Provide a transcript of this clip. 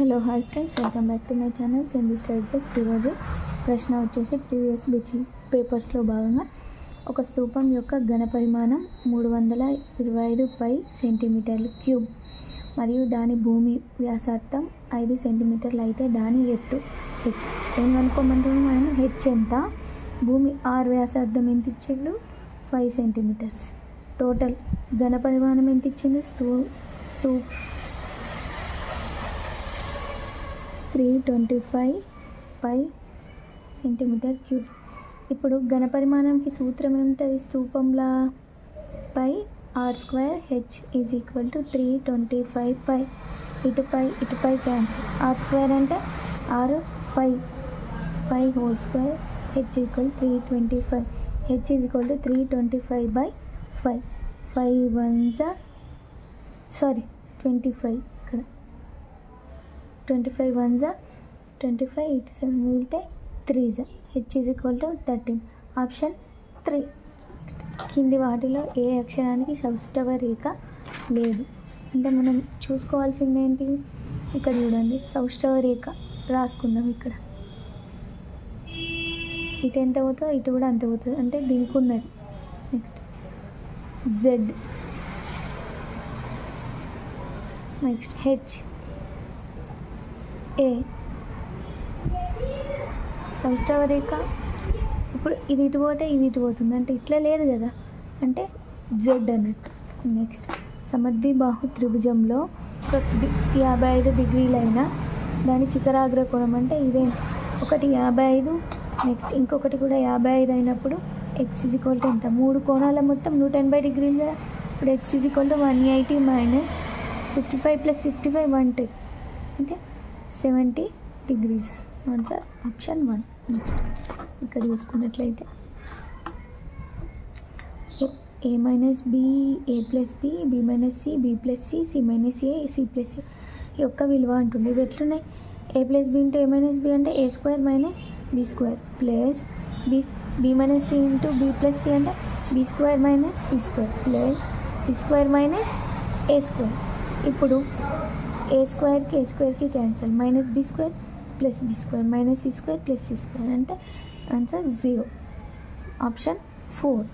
Hello hi friends, welcome back to my channel Sindhu study best. ఈరోజు ప్రశ్న వచ్చేసి previous bit పేపర్స్లో భాగంగా ఒక స్తూపం యొక్క ఘన పరిమాణం 325 పై సెంటీమీటర్లు క్యూబ్ మరియు దాని భూమి వ్యాసార్థం 5 సెంటీమీటర్లు అయితే దాని ఎత్తు హెచ్. ఏం కనుక్కోమంటున్నాం మనం? హెచ్ ఎంత, భూమి ఆర్ వ్యాసార్థం ఎంత ఇచ్చిండు? 5 సెంటీమీటర్స్. టోటల్ ఘన పరిమాణం ఎంత ఇచ్చింది? 325 పై సెంటీమీటర్ క్యూబ్. ఇప్పుడు ఘన పరిమాణంకి సూత్రం ఏముంటుంది? స్తూపంలా pi r square h is equal to 325 pi. ఇటు పై క్యాన్సిల్. ఆర్ స్క్వేర్ అంటే ఆరు 5 whole square h equal 325. H is equal to 325 by 5. 5 1 25. ఇక్కడ 25 1 25, ఇటు 7 మిగిలితే 3 H is equal to 13. Option 3. కింది వాటిలో ఏ అక్షరానికి సౌష్టవ రేఖ లేదు? అంటే మనం చూసుకోవాల్సింది ఏంటి? ఇక్కడ చూడండి, సౌష్టవ రేఖ రాసుకుందాం. ఇక్కడ ఇటు ఎంత పోతుందో ఇటు కూడా అంత పోతుంది, అంటే దీనికి ఉన్నది. నెక్స్ట్ జెడ్, నెక్స్ట్ హెచ్, ఏ సౌష్టవ రేఖ. ఇప్పుడు ఇది ఇటు పోతే ఇది ఇటు పోతుంది, అంటే ఇట్లా లేదు కదా, అంటే జెడ్ అన్నట్టు. నెక్స్ట్ సమద్విబాహు త్రిభుజంలో ఒక 55 డిగ్రీలైన దాని శిఖరాగ్ర కోణం అంటే ఇదే. ఒకటి 55, నెక్స్ట్ ఇంకొకటి కూడా 55 అయినప్పుడు ఎక్స్ ఈజ్ ఈక్వల్ టు ఎంత? 3 కోణాల మొత్తం 180 డిగ్రీలు కదా. ఇప్పుడు X is equal to 180 minus 55 plus 55 110, అంటే 70 డిగ్రీస్. Answer option 1. నెక్స్ట్ ఇక్కడ చూసుకున్నట్లయితే a minus b, a plus b, b minus c, b plus c, c minus a, c plus c యొక్క విలువ అంటుంది. ఇవి ఎట్లున్నాయి? A plus b into a minus b అంటే a square minus b square plus b minus c into b plus c అంటే b square minus c square plus c square minus a square. ఇప్పుడు a స్క్వేర్కి cancel. Minus b square plus b square minus c square plus c square అంటే answer 0. Option 4.